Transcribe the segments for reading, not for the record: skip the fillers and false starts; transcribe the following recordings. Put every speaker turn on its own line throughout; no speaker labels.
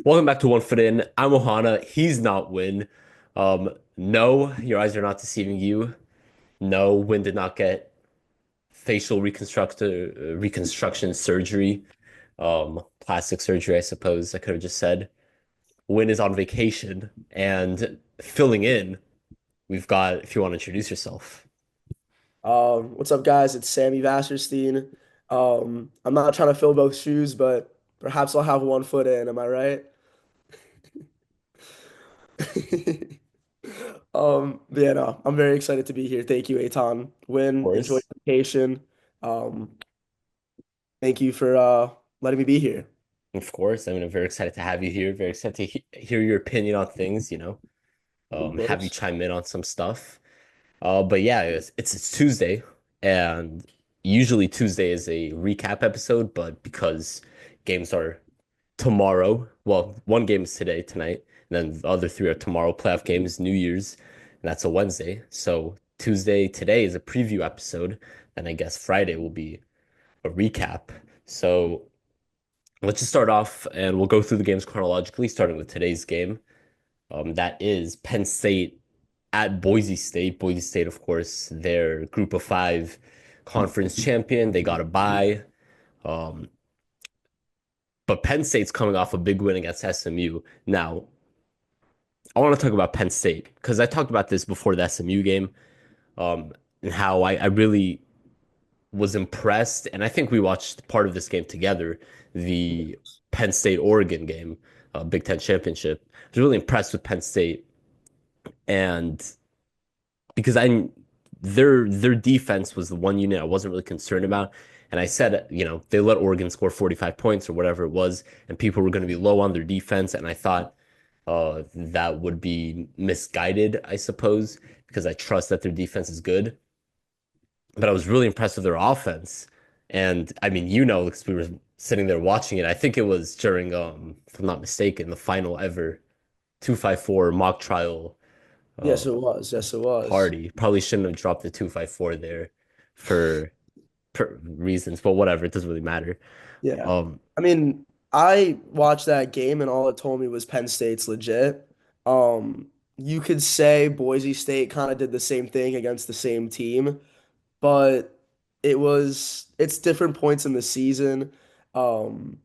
Welcome back to One Foot In. I'm Ohana. He's not Win. No, your eyes are not deceiving you. No, Win did not get facial reconstruction surgery. Plastic surgery, I suppose I could have just said. Win is on vacation and filling in. We've got, if you want to introduce yourself.
What's up, guys? It's Sammy Vasserstein. I'm not trying to fill both shoes, but perhaps I'll have one foot in. Am I right? But yeah, no, I'm very excited to be here. Thank you, Aton.
Of
Enjoy
course.
your vacation. Um, thank you for letting me be here.
Of course. I mean, I'm very excited to have you here. Very excited to hear your opinion on things,
Of
have you
course.
chime in on some stuff. But yeah, it's Tuesday, and usually Tuesday is a recap episode, but because games are tomorrow, well, one game is tonight, and then the other three are tomorrow, playoff games, New Year's, and that's a Wednesday. So Tuesday today is a preview episode, and I guess Friday will be a recap. So let's just start off, and we'll go through the games chronologically, starting with today's game. That is Penn State at Boise State. Boise State, of course, their group of five conference champion. They got a bye. Um, but Penn State's coming off a big win against SMU. Now, I want to talk about Penn State because I talked about this before the SMU game, and how I really was impressed. And I think we watched part of this game together, the Penn State Oregon game, Big Ten championship. I was really impressed with Penn State. And because I their defense was the one unit I wasn't really concerned about. And I said, they let Oregon score 45 points or whatever it was, and people were going to be low on their defense. And I thought that would be misguided, I suppose, because I trust that their defense is good. But I was really impressed with their offense. And I mean, because we were sitting there watching it. I think it was during, if I'm not mistaken, the final ever 254 mock trial
Yes,
uh,
it was. Yes, it was.
party. Probably shouldn't have dropped the 254 there for, reasons, but whatever, it doesn't really matter.
Yeah.
Um,
I mean, I watched that game and all it told me was Penn State's legit. You could say Boise State kind of did the same thing against the same team, but it's different points in the season. Um,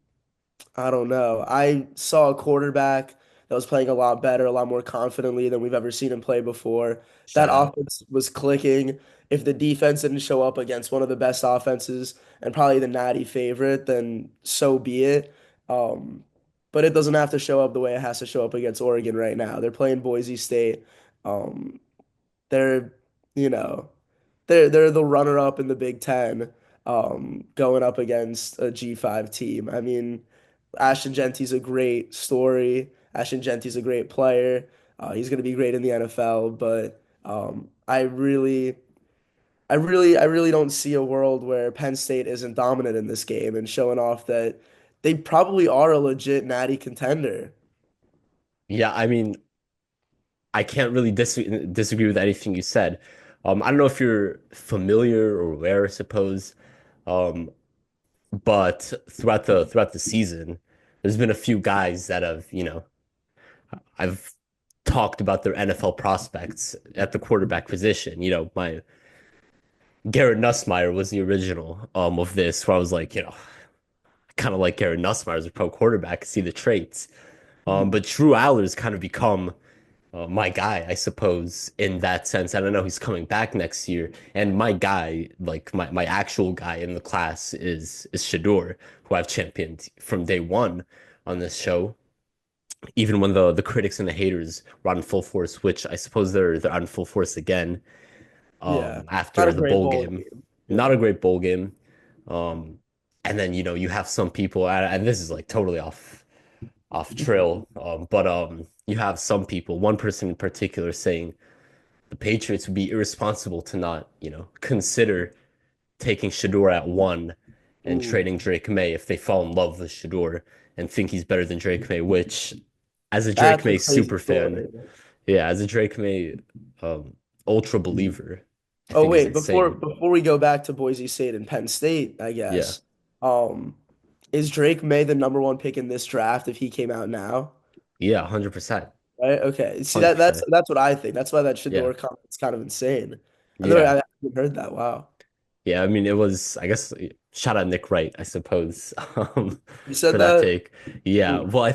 I don't know. I saw a quarterback that was playing a lot better, a lot more confidently than we've ever seen him play before. That
shout out.
offense was clicking. If the defense didn't show up against one of the best offenses and probably the natty favorite, then so be it. Um, but it doesn't have to show up the way it has to show up against Oregon right now. They're playing Boise State. Um, they're, you know, they're the runner up in the Big Ten, going up against a G5 team. I mean, Ashton Genty's a great story. Ashton Genty's a great player. He's going to be great in the NFL, but I really don't see a world where Penn State isn't dominant in this game and showing off that they probably are a legit natty contender.
Yeah, I mean, I can't really disagree with anything you said. I don't know if you're familiar or aware, I suppose, um, but throughout the season, there's been a few guys that have, I've talked about their NFL prospects at the quarterback position. My Garrett Nussmeier was the original of this, where I was like, kind of like Garrett Nussmeier as a pro quarterback, see the traits.
Mhm.
But Drew Aller's kind of become my guy, I suppose, in that sense. I don't know, he's coming back next year. And my guy, like my actual guy in the class is Shador, who I've championed from day one on this show. Even when the critics and the haters were on full force, which I suppose they're on full force again
Yeah, not
after
a
the
great
bowl
bowl
game.
game.
Not
Yeah.
a great bowl game. Um, and then you have some people, and this is like totally off trail, but you have some people, one person in particular, saying the Patriots would be irresponsible to not consider taking Shador at one and
Ooh,
trading Drake May if they fall in love with Shador and think he's better than Drake May, which as a Drake
that's a
May
crazy
super fan,
story.
yeah, as a Drake May um, ultra believer, I
Oh
think is
wait, before
insane.
before we go back to Boise State and Penn State, I
Yeah.
guess. Um, Is Drake May the number one pick in this draft if he came out now?
Yeah, 100%.
Right? Okay. See that that's
100%.
that's what I think. That's why that
Yeah.
Shador comment's kind of insane. I
Yeah.
haven't heard that. Wow.
Yeah, I mean, it was, I guess, shout out Nick Wright, I suppose,
You
for
said
that
that?
take. Yeah,
Hmm.
well,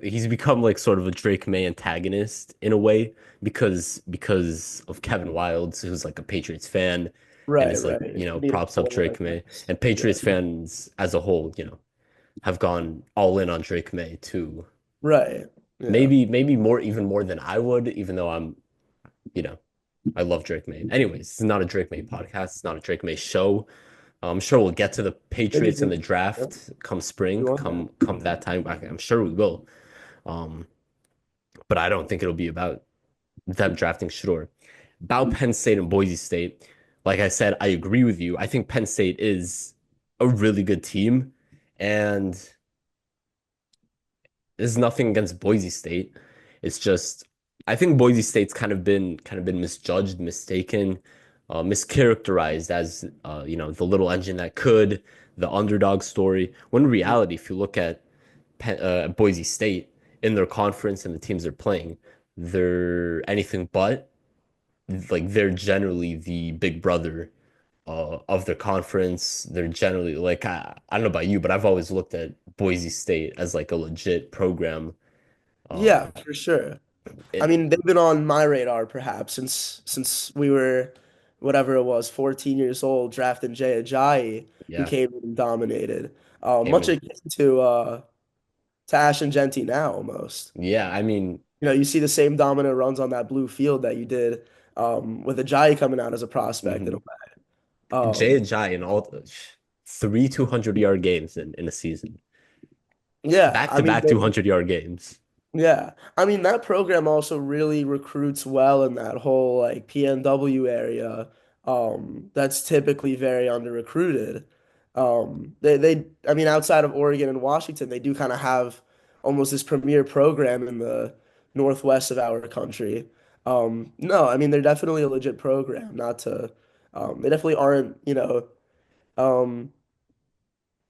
he's become like sort of a Drake May antagonist in a way because of Kevin Wildes, who's like a Patriots fan, and
Right,
is like,
right. You need a
props up
point,
Drake
I
May.
guess.
And
Yeah.
Patriots fans as a whole, have gone all in on Drake May too.
Right. Yeah.
Maybe more, even more than I would, even though you know, I love Drake May. Anyways, it's not a Drake May podcast. It's not a Drake May show. I'm sure we'll get to the
Maybe
Patriots in the
yeah,
draft come spring,
you want that.
come that time. I'm sure we will. Um, but I don't think it'll be about them drafting Shador. About Penn State and Boise State, like I said, I agree with you. I think Penn State is a really good team, and there's nothing against Boise State. It's just I think Boise State's kind of been misjudged, mistaken, mischaracterized as the little engine that could, the underdog story. When in reality, if you look at Boise State in their conference and the teams they're playing, they're anything but. Like they're generally the big brother of their conference. They're generally like I don't know about you, but I've always looked at Boise State as like a legit program.
Yeah,
Um,
for sure. I
it
mean, they've been on my radar perhaps since we were whatever it was, 14 years old, drafting Jay Ajayi, who
yeah,
came in and dominated.
came
Much
in.
akin to Ashton Genty now almost.
Yeah, I mean,
You see the same dominant runs on that blue field that you did with Ajayi coming out as a prospect in a
mhm.
way.
Jay
Um,
Ajayi in all three 200-yard games in a season,
yeah,
back
I
to
mean,
back 200-yard games.
yeah. I mean, that program also really recruits well in that whole like PNW area. That's typically very under recruited. I mean, outside of Oregon and Washington, they do kind of have almost this premier program in the northwest of our country. No, I mean, they're definitely a legit program, not to, they definitely aren't, um,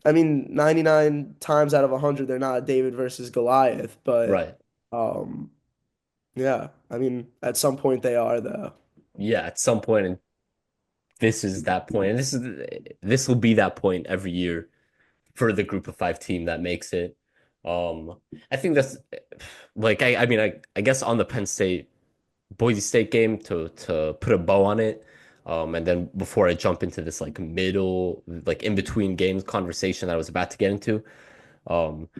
I mean, 99 times out of 100, they're not David versus Goliath, but,
Right.
um, yeah, I mean, at some point they are though.
Yeah, at some point, and this is that point, and this will be that point every year for the group of five team that makes it. Um, I think that's like I mean I guess on the Penn State Boise State game to put a bow on it. And then before I jump into this like middle, like in between games conversation that I was about to get into,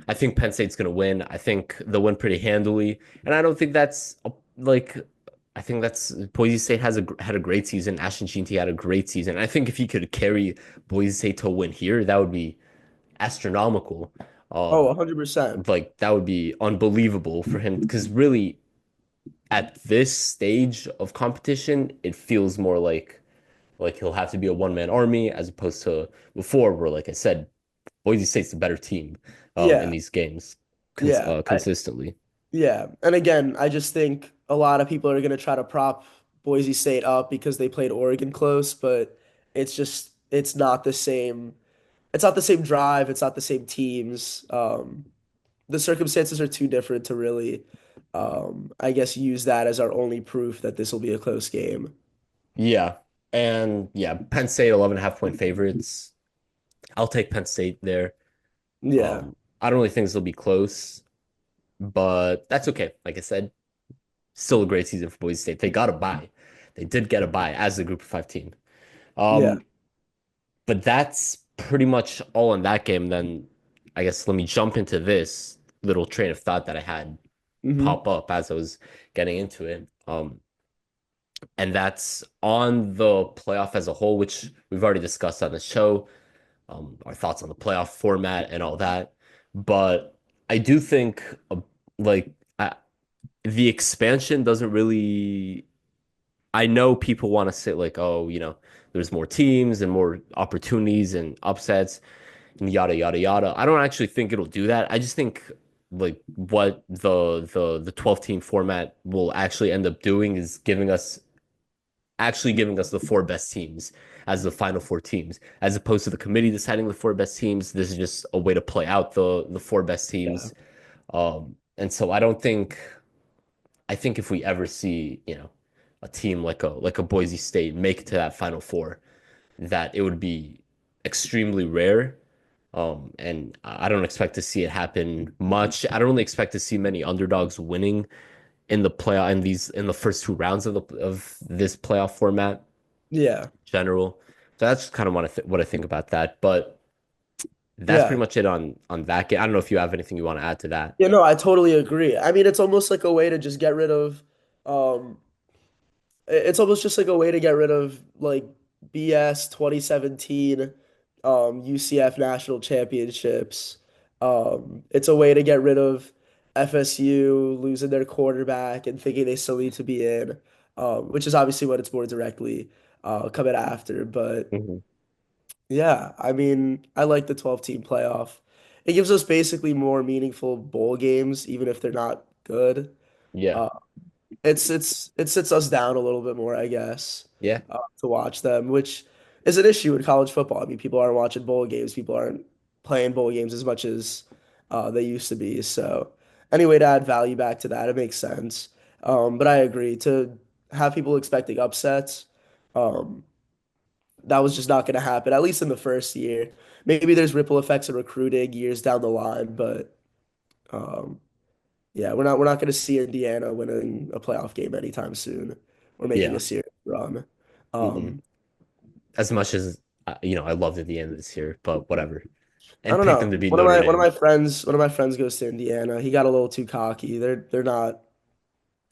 I think Penn State's gonna win. I think they'll win pretty handily, and I don't think that's like. I think that's Boise State had a great season. Ashton Jeanty had a great season. I think if he could carry Boise State to a win here, that would be astronomical.
Oh,
Um,
100%.
like that would be unbelievable for him because really at this stage of competition, it feels more like he'll have to be a one-man army as opposed to before, where like I said, Boise State's the better team in
Yeah,
these games
yeah,
consistently.
yeah. And again, I just think a lot of people are going to try to prop Boise State up because they played Oregon close, but it's not the same. It's not the same drive. It's not the same teams. The circumstances are too different to really, I guess, use that as our only proof that this will be a close game.
Yeah. And yeah, Penn State 11 and a half point favorites. I'll take Penn State there.
Yeah.
I don't really think this will be close, but that's okay. Like I said, still a great season for Boise State. They got a bye. They did get a bye as the group of five team.
Yeah.
Um, but that's pretty much all in that game. Then I guess let me jump into this little train of thought that I had
Hmm.
pop up as I was getting into it. And that's on the playoff as a whole, which we've already discussed on the show, our thoughts on the playoff format and all that. But I do think like the expansion doesn't really. I know people want to say like, oh, there's more teams and more opportunities and upsets and yada yada yada. I don't actually think it'll do that. I just think like what the 12 team format will actually end up doing is giving us actually giving us the four best teams as the final four teams, as opposed to the committee deciding the four best teams. This is just a way to play out the four best
Yeah.
teams. And so I think if we ever see, a team like a Boise State make it to that Final Four, that it would be extremely rare. And I don't expect to see it happen much. I don't really expect to see many underdogs winning in the playoff in the first two rounds of this playoff format
Yeah.
in general. So that's kind of what I think about that. But that's pretty
Yeah.
much it on that game. I don't know if you have anything you want to add to that.
Yeah, no, I totally agree. I mean, it's almost like a way to just get rid of um it's almost just like a way to get rid of like BS 2017 UCF national championships. It's a way to get rid of FSU losing their quarterback and thinking they still need to be in, which is obviously what it's more directly coming after. But
Mhm.
yeah, I mean, I like the 12 team playoff. It gives us basically more meaningful bowl games, even if they're not good.
Yeah.
Uh, it sits us down a little bit more, I guess,
Yeah.
to watch them, which is an issue in college football. I mean, people aren't watching bowl games. People aren't playing bowl games as much as they used to be. So, any way to add value back to that, it makes sense. But I agree to have people expecting upsets. Um, that was just not going to happen, at least in the first year. Maybe there's ripple effects of recruiting years down the line, but um, yeah, we're not going to see Indiana winning a playoff game anytime soon or making
Yeah.
a serious run.
Hmm.
Um,
As much as I loved at the end of this year, but whatever.
I
And
don't
picked them
know.
to beat
One of
Notre
my one of
Dame.
my friends one of my friends goes to Indiana. He got a little too cocky. They're not.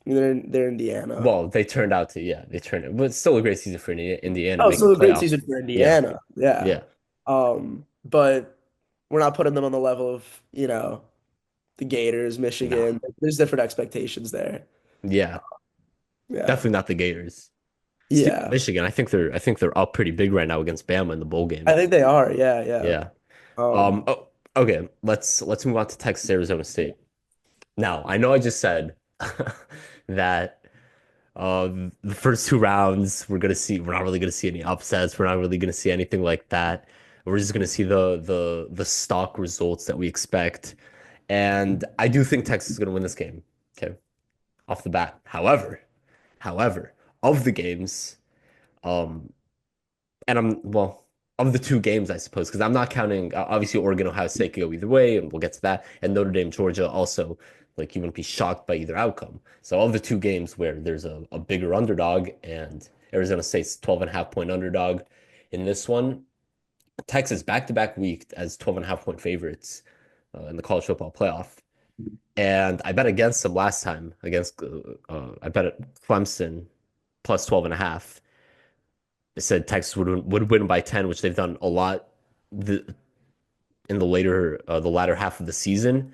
I mean, they're Indiana.
Well, they turned out to, yeah, they turned it, but it's still a great season for Indiana
Oh, it's
making
still
the
a great
playoff.
season for
Yeah,
Indiana. Yeah.
yeah,
But we're not putting them on the level of, the Gators,
nah,
Michigan. There's different expectations there.
yeah,
Yeah.
definitely not the Gators. Speaking of
Yeah.
Michigan, I think they're up pretty big right now against Bama in the bowl
I
game.
think they are. Yeah, yeah.
Yeah.
Um,
Oh, okay. Let's move on to Texas Arizona State. Now, I know I just said that the first two rounds we're not really gonna see any upsets. We're not really gonna see anything like that. We're just gonna see the stock results that we expect. And I do think Texas is gonna win this game. Okay, off the bat. However, of the games, um, and of the two games, I suppose, because I'm not counting. Obviously, Oregon, Ohio State could go either way, and we'll get to that. And Notre Dame, Georgia, also, like you wouldn't be shocked by either outcome. So, of the two games where there's a bigger underdog, and Arizona State's 12.5 point underdog in this one, Texas back-to-back week as 12.5 point favorites in the college football playoff. And I bet against them last time against I bet at Clemson plus 12.5. It said Texas would win by 10, which they've done a lot the, in the latter half of the season.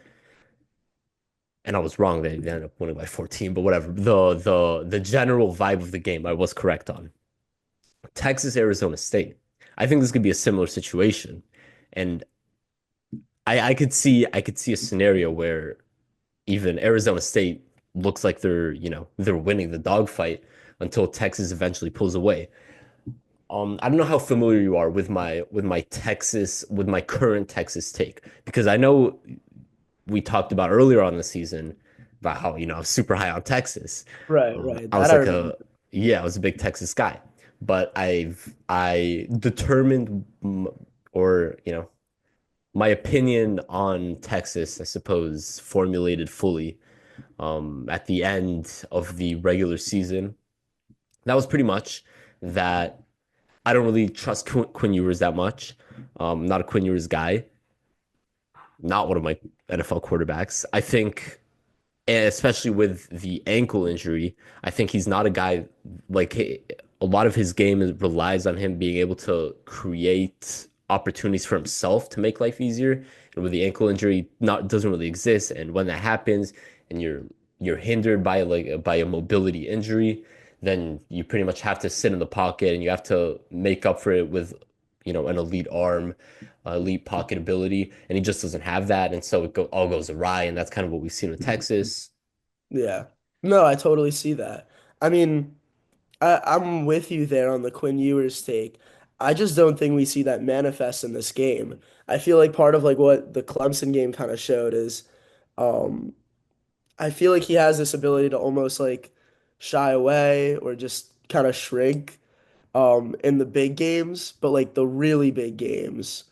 And I was wrong. They ended up winning by 14, but whatever. The general vibe of the game I was correct on. Texas Arizona State. I think this could be a similar situation. And I could see a scenario where even Arizona State looks like they're winning the dogfight until Texas eventually pulls away. I don't know how familiar you are with my current Texas take, because I know we talked about earlier on the season about how, I was super high on Texas.
right, right.
I
That
was
I
like
remember.
I was a big Texas guy, but I determined, or, my opinion on Texas, I suppose, formulated fully at the end of the regular season. That was pretty much that I don't really trust Quinn Ewers that much. Not a Quinn Ewers guy. Not one of my NFL quarterbacks. I think, and especially with the ankle injury, I think he's not a guy like a lot of his game relies on him being able to create opportunities for himself to make life easier. And with the ankle injury, not doesn't really exist. And when that happens, and you're hindered by a mobility injury, then you pretty much have to sit in the pocket and you have to make up for it with, an elite arm, elite pocket ability, and he just doesn't have that, and so all goes awry, and that's kind of what we've seen with Texas.
Yeah. No, I totally see that. I mean, I'm with you there on the Quinn Ewers take. I just don't think we see that manifest in this game. I feel like part of like what the Clemson game kind of showed is um I feel like he has this ability to almost like shy away or just kind of shrink in the big games, but like the really big games.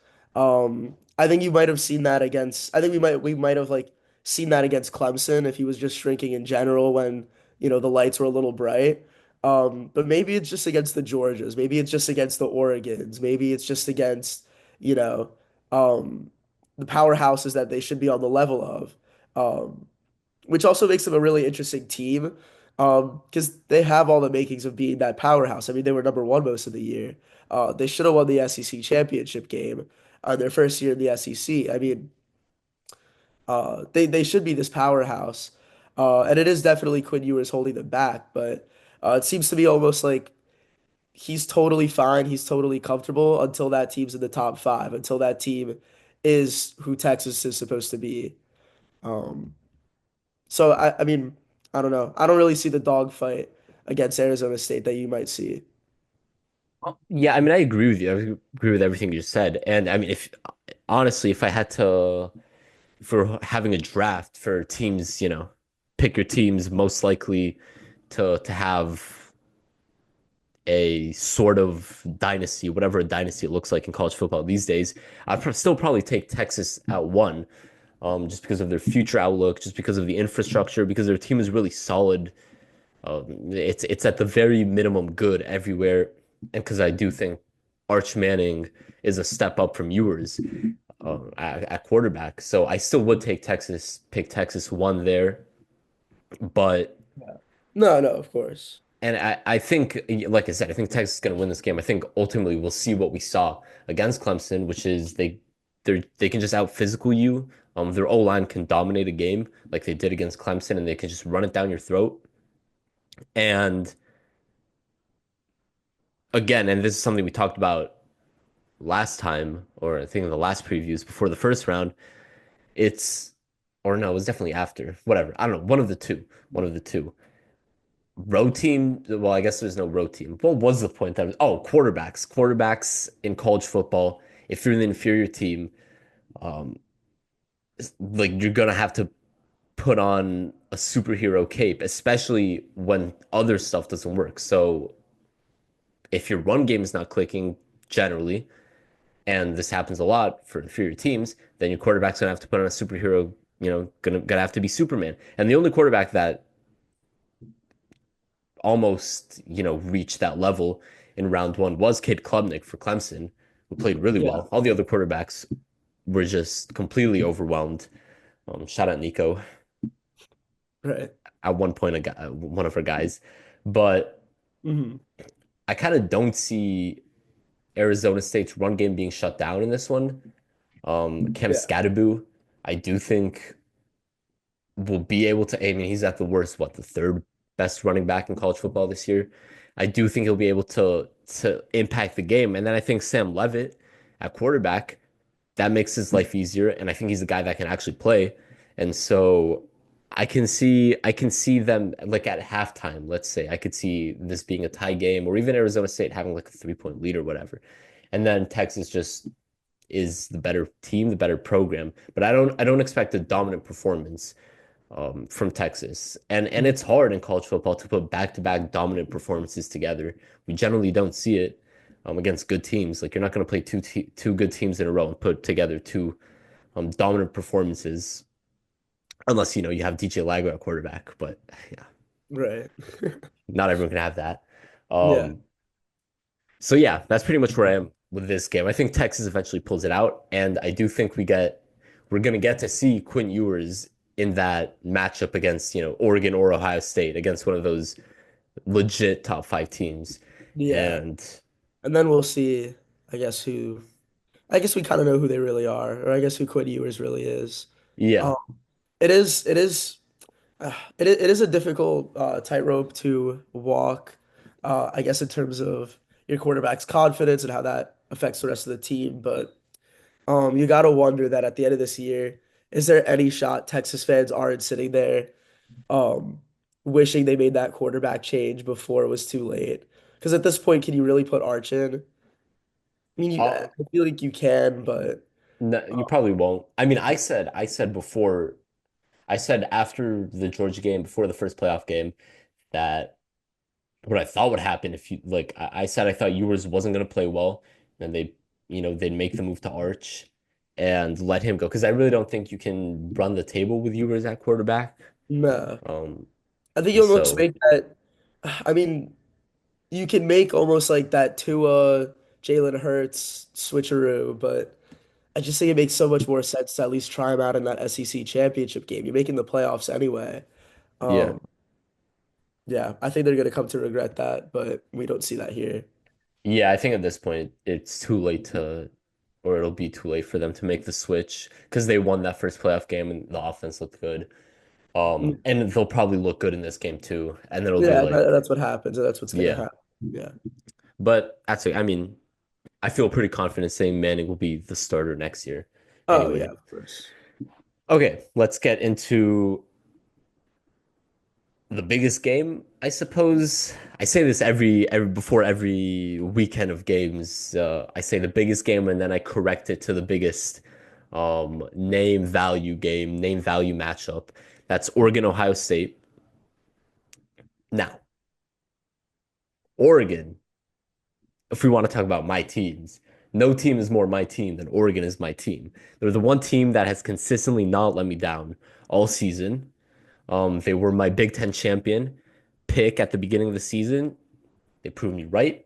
I think you might have seen that against I think we might have like seen that against Clemson if he was just shrinking in general when, the lights were a little bright. But maybe it's just against the Georgias, maybe it's just against the Oregons, maybe it's just against, you know, um the powerhouses that they should be on the level of. Um, which also makes them a really interesting team because they have all the makings of being that powerhouse. I mean, they were number one most of the year. They should have won the SEC championship game their first year in the SEC. I mean, they should be this powerhouse, and it is definitely Quinn Ewers holding them back. But it seems to be almost like he's totally fine, he's totally comfortable until that team's in the top five, until that team is who Texas is supposed to be. Um, So I mean, I don't know. I don't really see the dogfight against Arizona State that you might see.
Yeah, I mean, I agree with you. I agree with everything you said. And I mean, if honestly, if I had to, for having a draft for teams, pick your teams most likely to have a sort of dynasty, whatever a dynasty looks like in college football these days, still probably take Texas at one, just because of their future outlook, just because of the infrastructure, because their team is really solid. It's at the very minimum good everywhere, and because I do think Arch Manning is a step up from Ewers at quarterback, so I still would pick Texas one there, but
Yeah. No, no, of course.
I think, like I said, I think Texas is going to win this game. I think ultimately we'll see what we saw against Clemson, which is they can just out physical you. Their O line can dominate a game like they did against Clemson, and they can just run it down your throat. And again, and this is something we talked about last time, or I think in the last previews before the first round, it's, or no, it was definitely after. Whatever. I don't know. One of the two. One of the two. Road team. Well, I guess there's no road team. What was the point? That was, oh, quarterbacks. Quarterbacks in college football. If you're the inferior team, um, like you're gonna have to put on a superhero cape, especially when other stuff doesn't work. So if your run game is not clicking generally, and this happens a lot for inferior teams, then your quarterback's gonna have to put on a superhero, gonna have to be Superman. And the only quarterback that almost, reached that level in round one was Cade Klubnik for Clemson, who played really
Yeah,
well. All the other quarterbacks were just completely overwhelmed. Shout out Nico
right.
at one point, one of our guys, but
Hmm.
I kind of don't see Arizona State's run game being shut down in this one. Cam
Yeah,
Scadaboo, I do think will be able to. I mean, he's at the worst, what, the third best running back in college football this year. I do think he'll be able to impact the game, and then I think Sam Levitt at quarterback, that makes his life easier, and I think he's the guy that can actually play, and so I can see them like at halftime. Let's say I could see this being a tie game, or even Arizona State having like a 3 point lead or whatever, and then Texas just is the better team, the better program. But I don't expect a dominant performance from Texas. And it's hard in college football to put back-to-back dominant performances together. We generally don't see it against good teams. Like you're not going to play two good teams in a row and put together two dominant performances unless you have DJ Lago at quarterback. But yeah,
right.
not everyone can have that.
Yeah,
Um, so yeah, that's pretty much where I am with this game. I think Texas eventually pulls it out, and I do think we're gonna get to see Quinn Ewers in that matchup against Oregon or Ohio State against one of those legit top five teams.
yeah.
And
And then we'll see, I guess, who, I guess we kind of know who they really are, or I guess who Quinn Ewers really is.
yeah,
Um, it is. It is a difficult tightrope to walk, I guess, in terms of your quarterback's confidence and how that affects the rest of the team. But you got to wonder that at the end of this year, is there any shot Texas fans aren't sitting there um, wishing they made that quarterback change before it was too late. Because at this point, can you really put Arch in? I mean,
Uh,
I feel like you can, but
no, you probably won't. I mean, I said before, I said after the Georgia game, before the first playoff game, that what I thought would happen if you like, I said I thought Ewers wasn't going to play well, and they'd make the move to Arch and let him go because I really don't think you can run the table with Ewers at quarterback.
no.
Um,
I think
and
you almost
so
make that. I mean, you can make almost like that Tua Jalen Hurts switcheroo, but I just think it makes so much more sense to at least try him out in that SEC championship game. You're making the playoffs anyway.
yeah,
Um, yeah, I think they're gonna come to regret that, but we don't see that here.
yeah, I think at this point it's too late to, or it'll be too late for them to make the switch because they won that first playoff game and the offense looked good. And they'll probably look good in this game too. And then it'll be
Yeah,
like,
that's what happens, and that's what's gonna
yeah.
happen. Yeah.
But actually, I mean, I feel pretty confident saying Manning will be the starter next year.
Oh yeah,
Anyway,
of course.
okay, let's get into the biggest game, I suppose. I say this every before every weekend of games. I say the biggest game and then I correct it to the biggest name value game, name value matchup. That's Oregon Ohio State. Now, Oregon, if we want to talk about my teams, no team is more my team than Oregon is my team. They're the one team that has consistently not let me down all season. They were my Big Ten champion pick at the beginning of the season. They proved me right.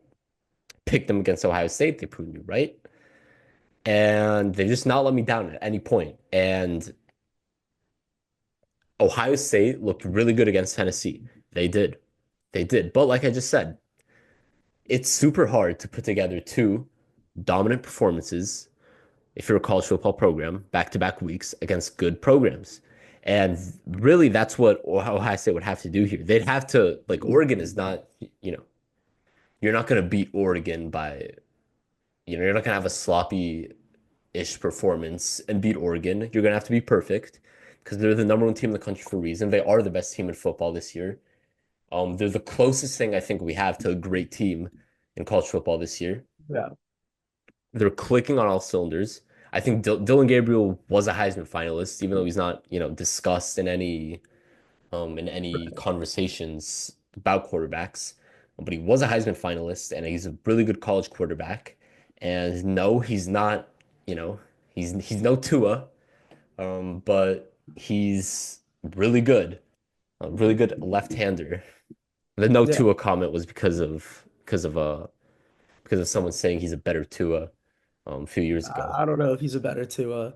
Picked them against Ohio State. They proved me right. And they just not let me down at any point. And Ohio State looked really good against Tennessee. They did. They did. But like I just said, it's super hard to put together two dominant performances if you're a college football program back to back weeks against good programs. And really, that's what Ohio State would have to do here. They'd have to, like, Oregon is not, you know, you're not going to beat Oregon by, you're not going to have a sloppy ish performance and beat Oregon. You're going to have to be perfect because they're the number one team in the country for a reason. They are the best team in football this year. They're the closest thing I think we have to a great team in college football this year.
Yeah.
They're clicking on all cylinders. I think Dylan Gabriel was a Heisman finalist, even though he's not, discussed in any conversations about quarterbacks. But he was a Heisman finalist, and he's a really good college quarterback. And no, he's not, you know, he's no Tua, but he's a really good left-hander. The no
Yeah.
Tua comment was because of someone saying he's a better Tua a few years ago.
I don't know if he's a better Tua.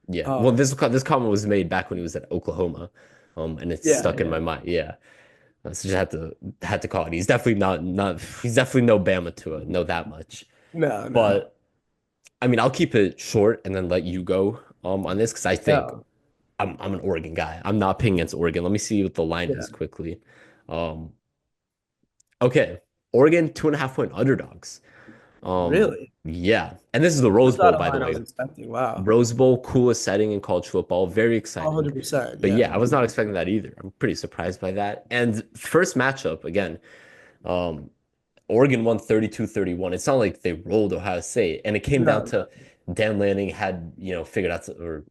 Yeah. Well,
Um,
this comment was made back when he was at Oklahoma, and it's
yeah,
stuck in
yeah.
my mind. Yeah. So just had to call it. He's definitely not he's definitely no Bama Tua, know that much.
No, no.
But I mean, I'll keep it short and then let you go on this because I think
No.
I'm an Oregon guy. I'm not picking against Oregon. Let me see what the line
Yeah.
is quickly. Um, okay, Oregon 2.5 point underdogs.
Really?
Yeah, and this is the Rose
That's
Bowl,
not a
by the
line I was
way.
expecting. Wow.
Rose Bowl, coolest setting in college football. Very exciting.
100%.
But
Yeah.
yeah, I was not expecting that either. I'm pretty surprised by that. And first matchup, again, um, Oregon won 32-31. It's not like they rolled Ohio State. And it came down
No.
to Dan Lanning had, figured out, or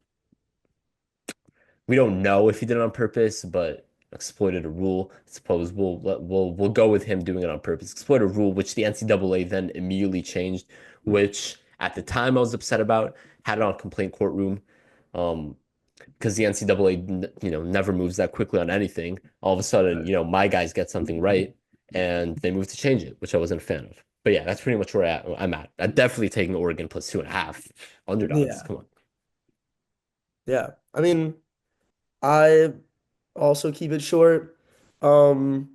we don't know if he did it on purpose, but exploited a rule. I suppose we'll go with him doing it on purpose. Exploit a rule which the NCAA then immediately changed, which at the time I was upset about. Had it on complaint courtroom, because the NCAA never moves that quickly on anything. All of a sudden, my guys get something right, and they move to change it, which I wasn't a fan of. But yeah, that's pretty much where I'm at. I'm definitely taking Oregon plus 2.5 underdogs.
Yeah.
Come on.
Yeah. I mean, I also keep it short. Um,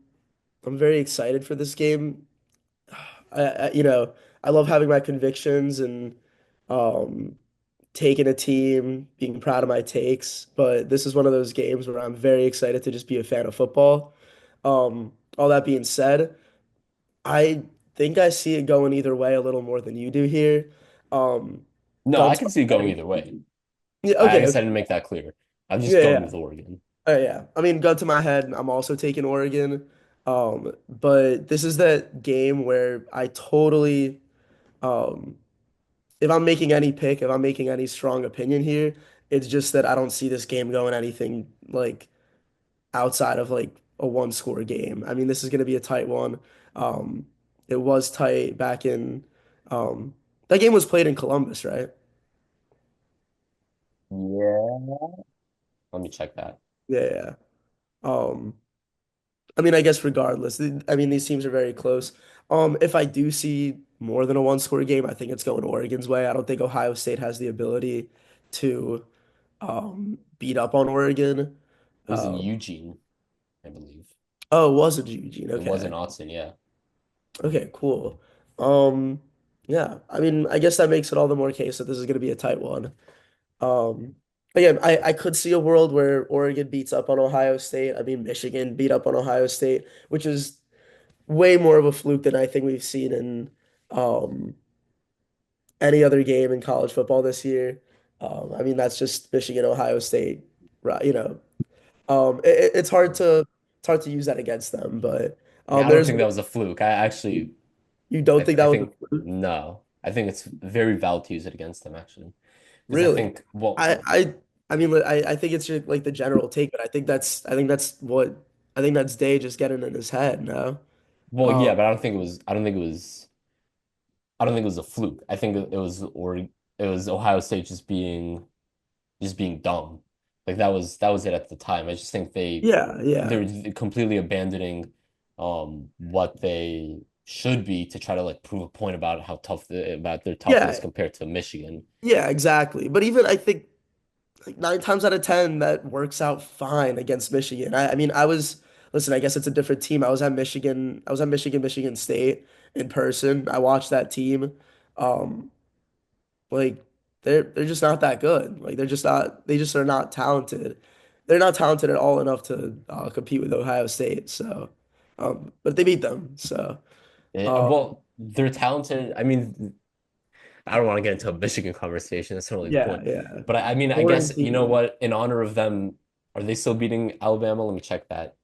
I'm very excited for this game. I love having my convictions and um, taking a team, being proud of my takes. But this is one of those games where I'm very excited to just be a fan of football. All that being said, I think I see it going either way a little more than you do here. Um,
No,
don't
I can
start
see it going
betting.
either way.
Yeah,
I
okay,
guess I
okay.
didn't make that clear. I'm just
Yeah,
going
yeah.
with Oregon.
Oh yeah. I mean, gun to my head, I'm also taking Oregon. But this is that game where I totally um if I'm making any pick, if I'm making any strong opinion here, it's just that I don't see this game going anything like outside of like a one score game. I mean, this is going to be a tight one. Um, it was tight back in um, that game was played in Columbus, right?
Yeah. Let me check that.
Yeah. Yeah. Um, I mean, I guess regardless, I mean, these teams are very close. If I do see more than a one score game, I think it's going Oregon's way. I don't think Ohio State has the ability to beat up on Oregon.
It was in
Um,
Eugene, I believe.
oh, it was a Eugene.
It was
Okay.
in Austin, yeah.
Okay, cool. Um, yeah, I mean, I guess that makes it all the more case that this is going to be a tight one. Um, Again, I could see a world where Oregon beats up on Ohio State. I mean, Michigan beat up on Ohio State, which is way more of a fluke than I think we've seen in um, any other game in college football this year. I mean, that's just Michigan, Ohio State, right? It's hard to use that against them, but
Yeah, I don't
there's
think that was a fluke. I actually,
you don't think
I
that was a
think
fluke?
no. I think it's very valid to use it against them actually, because I
Really?
think well,
I I I mean I think it's just like the general take, but I think that's Day just getting in his head, no? Um
yeah, but I don't think it was. I don't think it was a fluke. I think it was Ohio State just being dumb. Like that was it at the time. I just think
yeah, yeah.
they're completely abandoning what they should be to try to like prove a point about about their toughness
Yeah,
compared to Michigan.
yeah, exactly. But even I think like 9 times out of 10 that works out fine against Michigan. I mean listen, I guess it's a different team. I was at Michigan State in person. I watched that team. Um Like they're just not that good. Like they just are not talented. They're not talented at all enough to compete with Ohio State. So, but they beat them. So, uh,
Well, they're talented. I mean, I don't want to get into a Michigan conversation. That's not really the
yeah,
point.
yeah.
But I mean, I
Boring
guess you know
team.
what? In honor of them, are they still beating Alabama?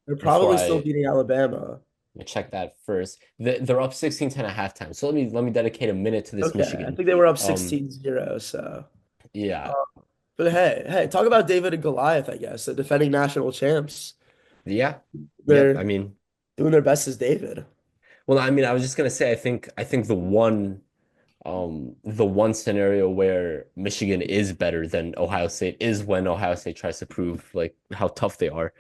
They're
Before
probably still beating Alabama.
let me check that first. They're up 16-10 at halftime. So let me dedicate a minute to this
Okay, I
Michigan.
think they were up
Um,
16-0. So,
yeah,
uh, but hey, talk about David and Goliath. I guess the defending national champs.
yeah, yep. I
They're
mean,
doing their best as David.
well, I mean, I was just gonna say, I think the one scenario where Michigan is better than Ohio State is when Ohio State tries to prove like how tough they are.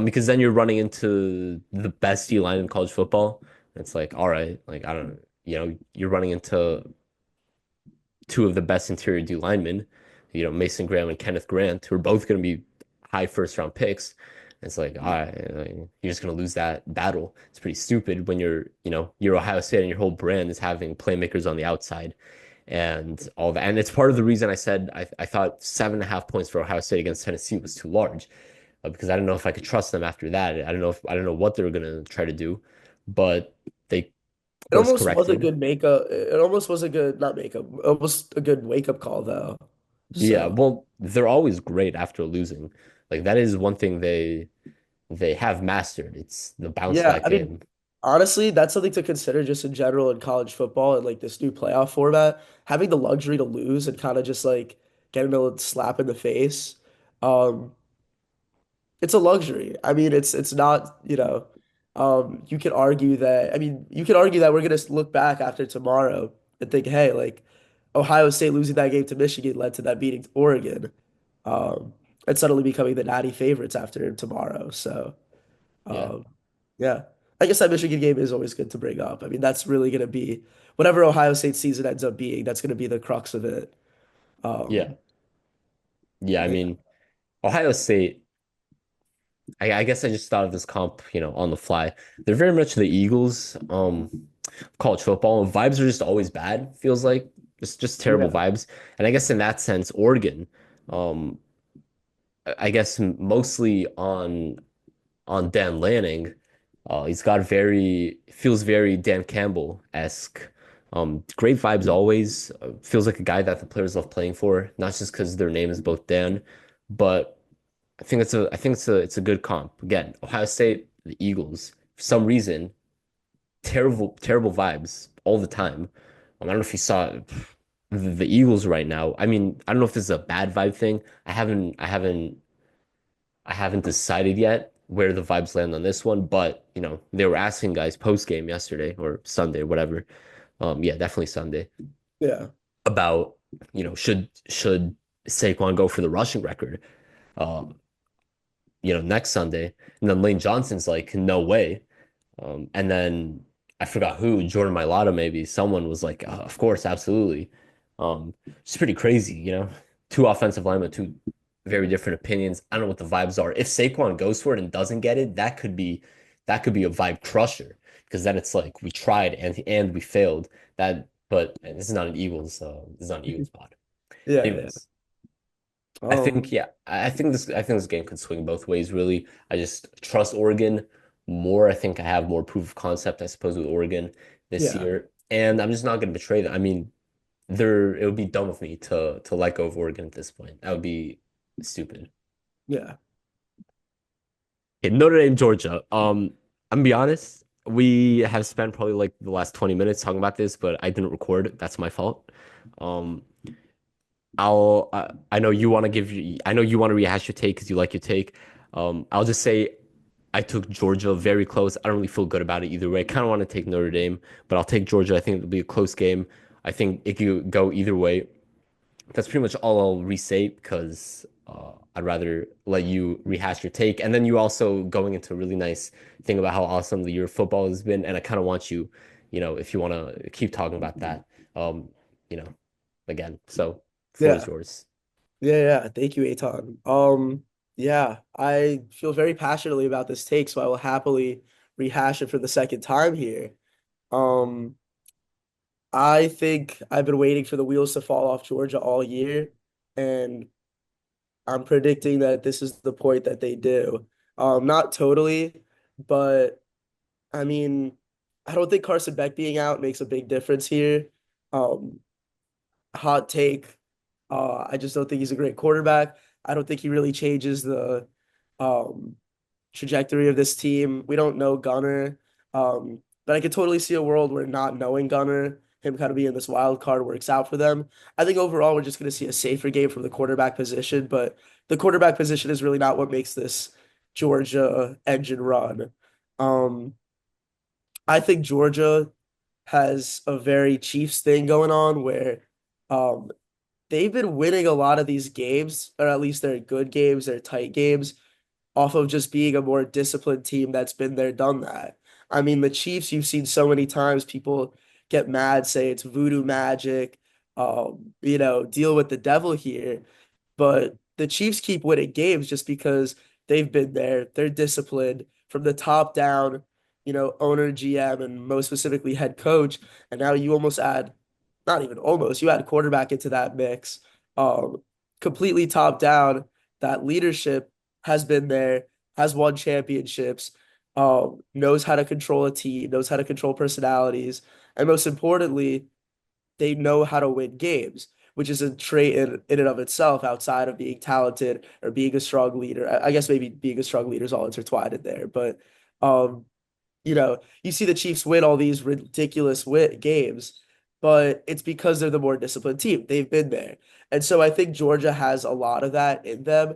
Because then you're running into the best D line in college football. It's like, all right, like I don't, you know, you're running into two of the best interior D linemen, you know, Mason Graham and Kenneth Grant, who are both going to be high first round picks. It's like, all right, like, you're just going to lose that battle. It's pretty stupid when you know, you're Ohio State and your whole brand is having playmakers on the outside and all that. And it's part of the reason I said I thought 7.5 points for Ohio State against Tennessee was too large because I don't know if I could trust them after that. I don't know what they were going to try to do, but they
It
course
almost was a
corrected.
good makeup. It almost was a good, not makeup, almost a good wake up call though.
Yeah,
So
well, they're always great after losing. Like that is one thing they have mastered. It's the bounce
yeah,
back
I mean,
game.
honestly, that's something to consider just in general in college football and like this new playoff format. Having the luxury to lose and kind of just like getting a slap in the face. Um, it's a luxury. I mean, it's not, you could argue that, I mean, you could argue that we're gonna look back after tomorrow and think, hey, like Ohio State losing that game to Michigan led to that beating Oregon, um, and suddenly becoming the natty favorites after tomorrow. So,
Yeah.
um, yeah, I guess that Michigan game is always good to bring up. I mean, that's really gonna be whatever Ohio State season ends up being. That's gonna be the crux of it.
Yeah.
Um,
Yeah, I
yeah,
mean, Ohio State, I guess I just thought of this comp, you know, on the fly. They're very much the Eagles, college football. Vibes are just always bad, feels like. Just terrible
yeah.
vibes. And I guess in that sense, Oregon, um, I guess mostly on Dan Lanning. He's got feels very Dan Campbell-esque. Great vibes always. Feels like a guy that the players love playing for, not just because their name is both Dan, but I think it's a good comp. Again, Ohio State, the Eagles, for some reason, terrible vibes all the time. I don't know if you saw the Eagles right now. I mean, I don't know if this is a bad vibe thing. I haven't decided yet where the vibes land on this one, but they were asking guys post game yesterday or Sunday, whatever. Yeah, definitely Sunday
Yeah.
about, should Saquon go for the rushing record, um, next Sunday? And then Lane Johnson's like, no way. And then I forgot who, Jordan Mailata, maybe someone was like, of course, absolutely. It's pretty crazy, two offensive linemen, two very different opinions. I don't know what the vibes are. If Saquon goes for it and doesn't get it, that could be a vibe crusher because then it's like we tried and we failed. But this is not an Eagles. This is not an Eagles pod.
Yeah, yeah.
Anyways, I think
Um,
yeah, I think this game could swing both ways. Really, I just trust Oregon more. I think I have more proof of concept, I suppose, with Oregon this
yeah,
year, and I'm just not going to betray them. I mean, it would be dumb of me to let go of Oregon at this point. That would be stupid.
yeah,
Okay, Notre Dame, Georgia. I'm gonna be honest. We have spent probably like the last 20 minutes talking about this, but I didn't record. That's my fault. Um, I know you want to I know you want to rehash your take because you like your take. I'll just say I took Georgia very close. I don't really feel good about it either way. I kind of want to take Notre Dame, but I'll take Georgia. I think it'll be a close game. I think it could go either way. That's pretty much all I'll re-say because I'd rather let you rehash your take. And then you also going into a really nice thing about how awesome the year of football has been. And I kind of want you, if you want to keep talking about that, um, you know, again. So floor is
yeah,
yours.
yeah, yeah. Thank you, Aton. Yeah, I feel very passionately about this take, so I will happily rehash it for the second time here. Um, I think I've been waiting for the wheels to fall off Georgia all year, and I'm predicting that this is the point that they do. Not totally, but I mean, I don't think Carson Beck being out makes a big difference here. Um, Hot take. I just don't think he's a great quarterback. I don't think he really changes the um, trajectory of this team. We don't know Gunner, but I could totally see a world where not knowing Gunner, him kind of being this wild card works out for them. I think overall we're just going to see a safer game from the quarterback position, but the quarterback position is really not what makes this Georgia engine run. Um, I think Georgia has a very Chiefs thing going on where um, they've been winning a lot of these games, or at least they're good games, they're tight games, off of just being a more disciplined team that's been there, done that. I mean, the Chiefs, you've seen so many times people get mad, say it's voodoo magic, deal with the devil here. But the Chiefs keep winning games just because they've been there. They're disciplined from the top down, owner, GM, and most specifically head coach. And now you almost add, not even almost, you add quarterback into that mix. Um, Completely top down. That leadership has been there, has won championships, knows how to control a team, knows how to control personalities, and most importantly, they know how to win games, which is a trait in and of itself outside of being talented or being a strong leader. I guess maybe being a strong leader is all intertwined in there, but um, you see the Chiefs win all these ridiculous games, but it's because they're the more disciplined team. They've been there. And so I think Georgia has a lot of that in them.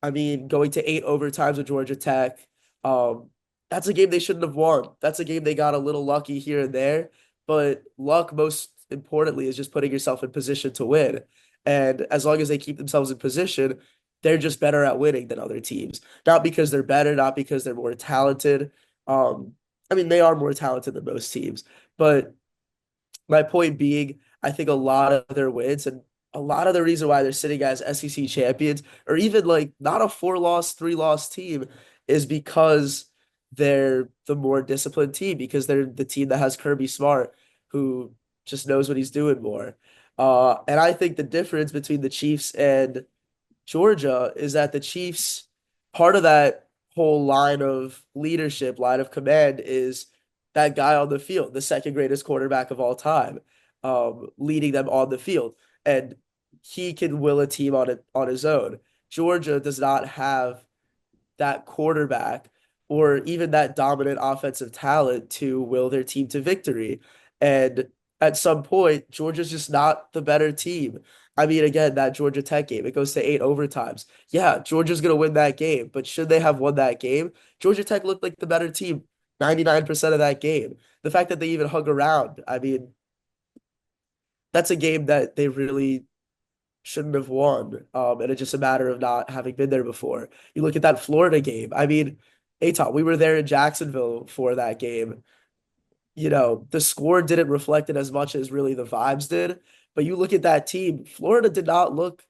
I mean, going to 8 overtimes with Georgia Tech, um, that's a game they shouldn't have won. That's a game they got a little lucky here and there, but luck, most importantly, is just putting yourself in position to win. And as long as they keep themselves in position, they're just better at winning than other teams. Not because they're better, not because they're more talented. Um, I mean, they are more talented than most teams, but my point being, I think a lot of their wins and a lot of the reason why they're sitting as SEC champions, or even like not a 4-loss, 3-loss team, is because they're the more disciplined team, because they're the team that has Kirby Smart, who just knows what he's doing more. And I think the difference between the Chiefs and Georgia is that the Chiefs, part of that whole line of leadership, line of command is that guy on the field, the second greatest quarterback of all time, leading them on the field. And he can will a team on it on his own. Georgia does not have that quarterback or even that dominant offensive talent to will their team to victory. And at some point, Georgia's just not the better team. I mean, again, that Georgia Tech game, it goes to 8 overtimes. Yeah, Georgia's going to win that game, but should they have won that game? Georgia Tech looked like the better team 99% of that game. The fact that they even hung around, I mean, that's a game that they really shouldn't have won. And it's just a matter of not having been there before. You look at that Florida game. I mean, Aton, we were there in Jacksonville for that game. You know, the score didn't reflect it as much as really the vibes did. But you look at that team, Florida did not look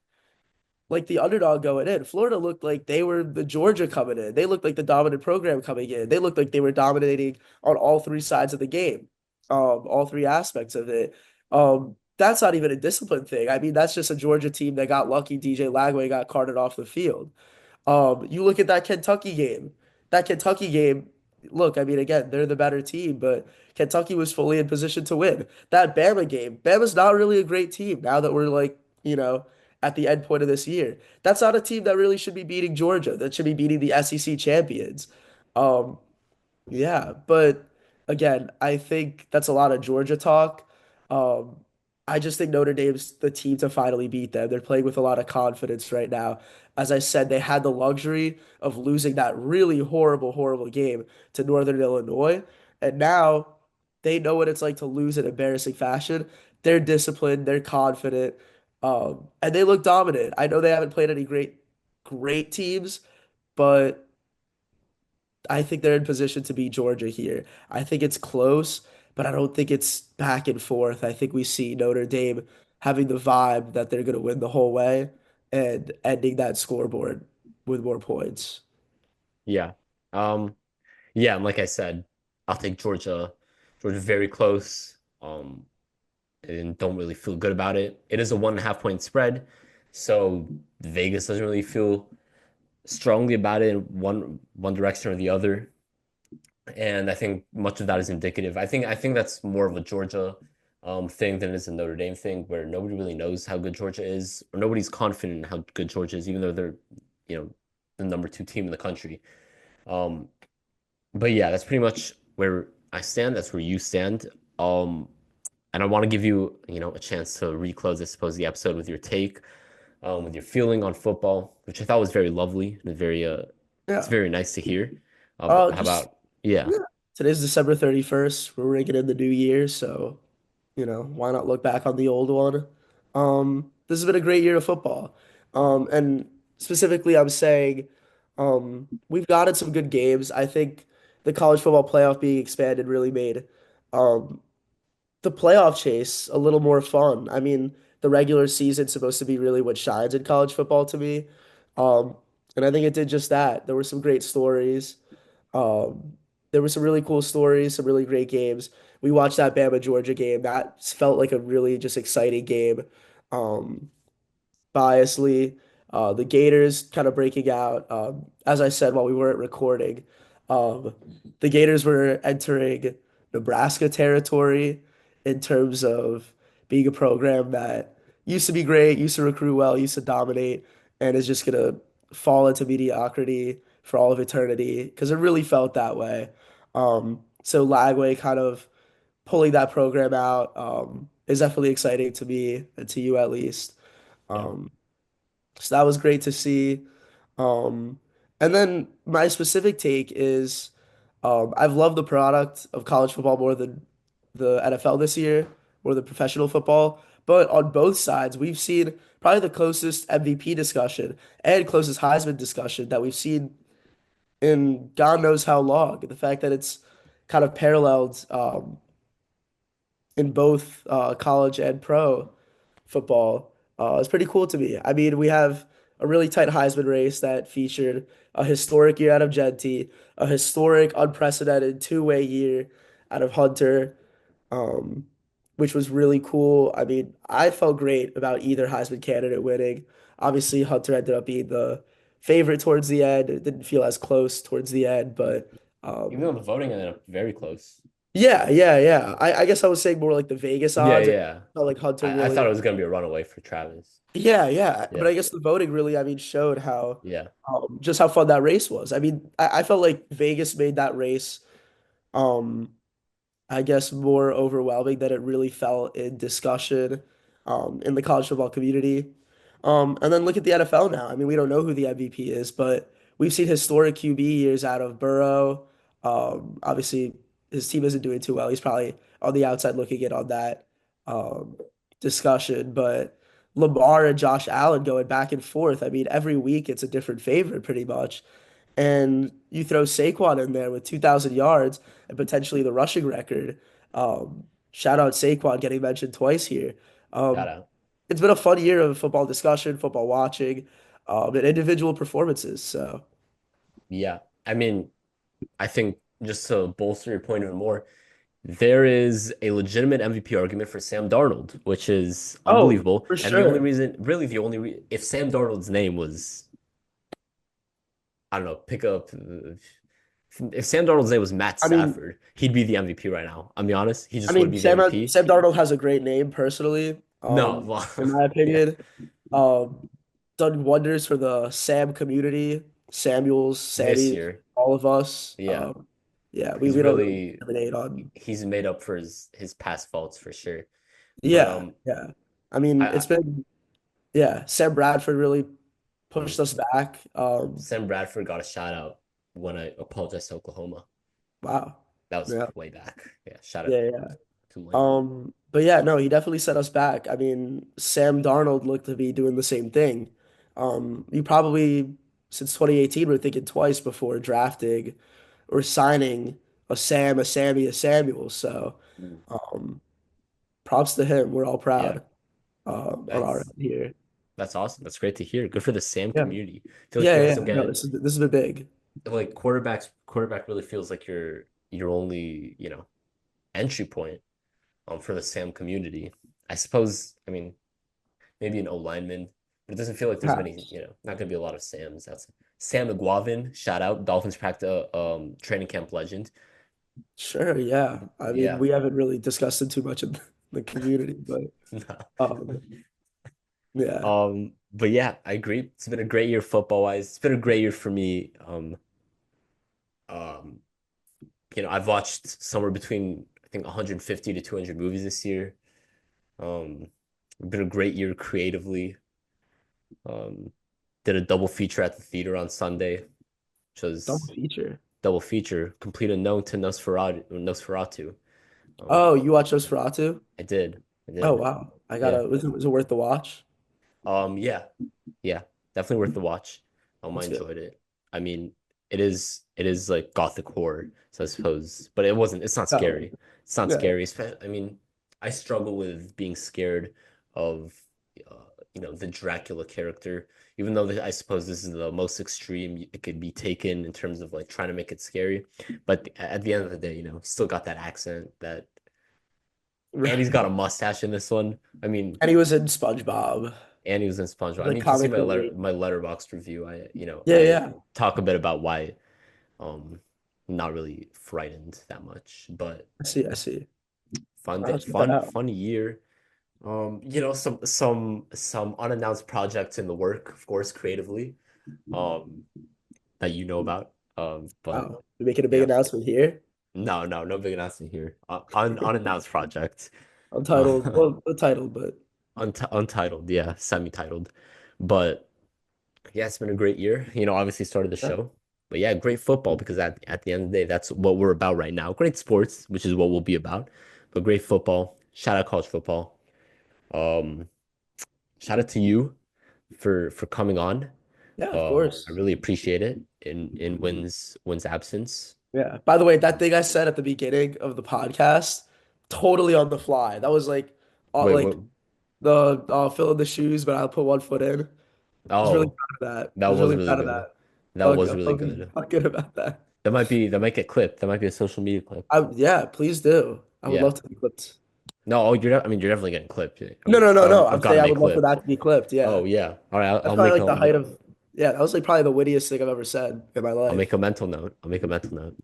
like the underdog going in. Florida looked like they were the Georgia coming in. They looked like the dominant program coming in. They looked like they were dominating on all three sides of the game, all three aspects of it. That's not even a discipline thing. I mean, that's just a Georgia team that got lucky. DJ Lagway got carted off the field. You look at that Kentucky game. That Kentucky game, look, I mean, again, they're the better team, but Kentucky was fully in position to win. That Bama game, Bama's not really a great team now that we're like, at the end point of this year. That's not a team that really should be beating Georgia. That should be beating the SEC champions. Um, yeah, but again, I think that's a lot of Georgia talk. Um, I just think Notre Dame's the team to finally beat them. They're playing with a lot of confidence right now. As I said, they had the luxury of losing that really horrible, horrible game to Northern Illinois. And now they know what it's like to lose in embarrassing fashion. They're disciplined, they're confident, and they look dominant. I know they haven't played any great teams, but I think they're in position to beat Georgia here. I think it's close, but I don't think it's back and forth. I think we see Notre Dame having the vibe that they're going to win the whole way and ending that scoreboard with more points.
Yeah. Um, yeah, and like I said, I'll take Georgia. Georgia very close. And don't really feel good about it. It is a 1.5 point spread, so Vegas doesn't really feel strongly about it in one direction or the other. And I think much of that is indicative. I think that's more of a Georgia thing than it is a Notre Dame thing, where nobody really knows how good Georgia is, or nobody's confident in how good Georgia is, even though they're, you know, the number two team in the country. Um, but yeah, that's pretty much where I stand. That's where you stand. And I want to give you, a chance to reclose, I suppose, the episode with your take, with your feeling on football, which I thought was very lovely and it's
Yeah.
very nice to hear. How
Just
about, yeah,
yeah. Today's December 31st. We're ringing in the new year, so why not look back on the old one? This has been a great year of football. And specifically, I'm saying we've gotten some good games. I think the college football playoff being expanded really made um, the playoff chase a little more fun. I mean, the regular season's supposed to be really what shines in college football to me. Um, and I think it did just that. There were some great stories. Um, there were some really cool stories, some really great games. We watched that Bama Georgia game. That felt like a really just exciting game. Um, biasly. The Gators kind of breaking out. As I said while we weren't recording, um, the Gators were entering Nebraska territory in terms of being a program that used to be great, used to recruit well, used to dominate, and is just gonna fall into mediocrity for all of eternity because it really felt that way. So Lagway kind of pulling that program out is definitely exciting to me and to you at least.
yeah,
Um, so that was great to see. Um, and then my specific take is I've loved the product of college football more than the NFL this year, or the professional football. But on both sides, we've seen probably the closest MVP discussion and closest Heisman discussion that we've seen in God knows how long. The fact that it's kind of paralleled in both college and pro football is pretty cool to me. I mean, we have a really tight Heisman race that featured a historic year out of Genti, a historic, unprecedented two-way year out of Hunter, um, which was really cool. I mean, I felt great about either Heisman candidate winning. Obviously, Hunter ended up being the favorite towards the end. It didn't feel as close towards the end, but
even
um,
though the voting ended up very close.
Yeah, yeah, yeah. I guess I was saying more like the Vegas
Yeah,
odds. I
yeah.
felt like Hunter
I thought it
really.
was gonna be a runaway for Travis.
Yeah, yeah. But
Yeah,
I guess the voting really, I mean, showed how
yeah,
just how fun that race was. I mean, I felt like Vegas made that race. Um, I guess, more overwhelming than it really felt in discussion in the college football community. And then look at the NFL now. I mean, we don't know who the MVP is, but we've seen historic QB years out of Burrow. Obviously, his team isn't doing too well. He's probably on the outside looking in on that um, discussion. But Lamar and Josh Allen going back and forth. I mean, every week it's a different favorite pretty much. And you throw Saquon in there with 2,000 yards and potentially the rushing record. Shout out Saquon getting mentioned twice here.
shout
Um,
out.
it's been a fun year of football discussion, football watching, and individual performances. So,
Yeah, I mean, I think just to bolster your point even more, there is a legitimate MVP argument for Sam Darnold, which is
oh,
unbelievable.
for
And the only
sure.
reason, really, the only re if Sam Darnold's name was, I don't know, pick up. If Sam Darnold's name was Matt
I mean,
Stafford, he'd be the MVP right now. I'll be honest, he
I
just would
mean,
be the MVP.
Sam Darnold has a great name personally.
No, well,
In my
yeah,
opinion, um, done wonders for the Sam community, Samuels,
this
Sammy,
year,
all of us.
yeah,
Yeah,
he's
we don't really
really
discriminate on.
he's made up for his past faults for sure. But
Yeah, yeah. I mean,
I
it's been yeah. Sam Bradford really
mm,
pushed us back.
Sam Bradford got a shout out when I apologized to Oklahoma.
Wow.
That was
Yeah,
way back. Yeah, shout out
yeah, yeah.
to Lane.
But yeah, no, he definitely set us back. I mean, Sam Darnold looked to be doing the same thing. You probably since 2018 were thinking twice before drafting or signing a Sam, a Sammy, a Samuel. So,
Mm.
um, props to him. We're all
Yeah,
proud on our
that's
end here.
that's awesome. That's great to hear. Good for the Sam
Yeah,
community. I feel like
yeah,
you
yeah.
guys
Yeah.
don't
No,
get
this has been big.
like quarterback really feels like your only, entry point for the Sam community. I suppose, I mean, maybe an O lineman, but it doesn't feel like there's many,
Perhaps.
not gonna be a lot of Sams. That's Sam McGuavin, shout out, Dolphins practice training camp legend.
Sure, yeah. I mean,
Yeah.
we haven't really discussed it too much in the community, but um, yeah.
But yeah, I agree. It's been a great year football wise. It's been a great year for me. Um, I've watched somewhere between I think 150 to 200 movies this year. It's been a great year creatively. Um, did a double feature at the theater on Sunday, which
Double
was
feature.
double feature, complete unknown to Nosferatu. Um,
Oh, you watch Nosferatu?
I did, I
Oh,
did,
wow. I
yeah.
gotta, was it worth the watch?
Yeah, yeah, definitely worth the watch. I
That's good.
enjoyed it. I mean, it is like gothic horror, so I suppose, but it wasn't. It's not
Oh,
scary. It's not
yeah.
scary. I mean, I struggle with being scared of, uh, the Dracula character. Even though I suppose this is the most extreme it could be taken in terms of like trying to make it scary, but at the end of the day, he's still got that accent and he's got a
Right.
mustache in this one. I mean,
And he was in SpongeBob,
and he was in SpongeBob. I
the
mean, if you see
comic
my
relief.
letterboxd review,
Yeah,
I
yeah.
talk a bit about why um not really frightened that much, but
I see, I see.
fun
I'll
day,
check that out.
fun year. Some unannounced projects in the work, of course, creatively, um, that you know about. But
Wow. You're making a big
yeah,
announcement here.
no big announcement here. Unannounced project.
Untitled,
Uh,
well, the title, but
untitled, yeah, semi-titled, but. Yeah, it's been a great year. Obviously started the
yeah,
show. But yeah, great football because at the end of the day, that's what we're about right now. Great sports, which is what we'll be about. But great football. Shout out college football. Um, Shout out to you for coming on.
yeah, of
I
course.
really appreciate it in Wynn's absence.
Yeah. By the way, that thing I said at the beginning of the podcast, totally on the fly. That was
Wait, what?
like the fill in the shoes, but I'll put one foot in. I was really
Oh,
proud of that.
that
I was
was
really
really
proud of
good.
that.
That was
I
really
felt,
good.
felt good about that.
That might get clipped. That might be a social media clip.
Yeah, please do. I would
Yeah.
love to be clipped.
No, I mean, you're definitely getting clipped.
No, no, no, no.
I've
I'm
got to
saying I
make
would love for
clips.
that to be clipped.
Oh
Yeah.
yeah. All right,
That's probably like the height of, yeah, that was like probably the wittiest thing I've ever said in my
I'll make
life.
a mental note. I'll make a mental note.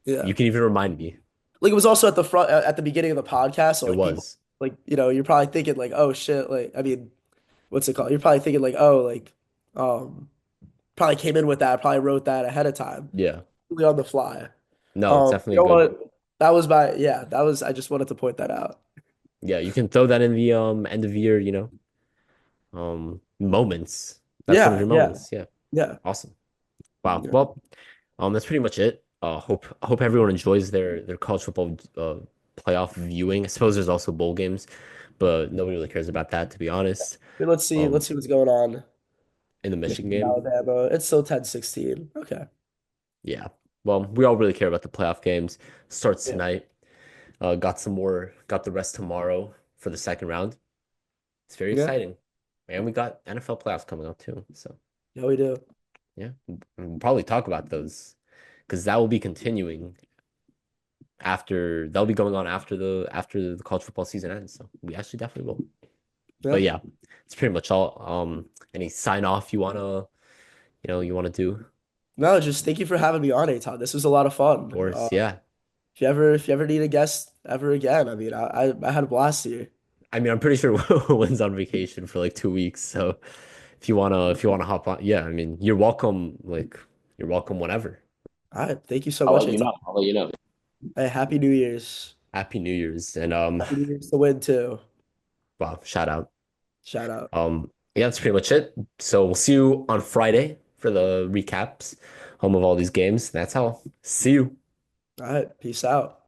You
Yeah.
can even remind me.
like it was also at the front at the beginning of the podcast, so
It
like people
was.
like you're probably thinking like, oh shit, like I mean, what's it called? You're probably thinking like, oh like um probably came in with that, probably wrote that ahead of time,
Yeah.
really on the fly.
No, it's
You
definitely a
know
good.
what? That was my yeah, that was I just wanted to point that out.
Yeah, you can throw that in the end of year, moments. That's one of
Yeah,
your
yeah,
moments. Yeah.
yeah.
Awesome. Wow.
Yeah.
Well, that's pretty much it. Hope everyone enjoys their college football playoff viewing. I suppose there's also bowl games, but nobody really cares about that, to be honest.
But let's see,
Um,
let's see what's going on.
in the Michigan
Michigan,
game,
Alabama. It's still 10-16. Okay.
yeah. Well, we all really care about the playoff games. Starts
Yeah.
tonight. Got the rest tomorrow for the second round. It's very
Yeah.
exciting. And we got NFL playoffs coming up too. So
Yeah, we do.
yeah, we'll probably talk about those because that will be continuing after they'll be going on after the college football season ends. So we actually definitely will.
Yeah.
But yeah, it's pretty much all. Any sign off you wanna do? Of
No, just thank you for having me on, Aton. This was a lot of fun.
course, yeah.
If you ever need a guest ever again, I mean, I had a blast here.
I mean, I'm pretty sure Wynn's on vacation for like 2 weeks. So if you wanna hop on, yeah. I mean, you're welcome. Like you're welcome whenever.
All right. Thank you so
I'll
much,
let you
Aton.
know. I'll let you know.
Hey, Happy New Year's.
Happy New Year's and
Happy New Year's to win too.
wow, shout out.
Shout out.
Yeah, that's pretty much it. So we'll see you on Friday for the recaps, of all these games. That's all. See you.
All right. Peace out.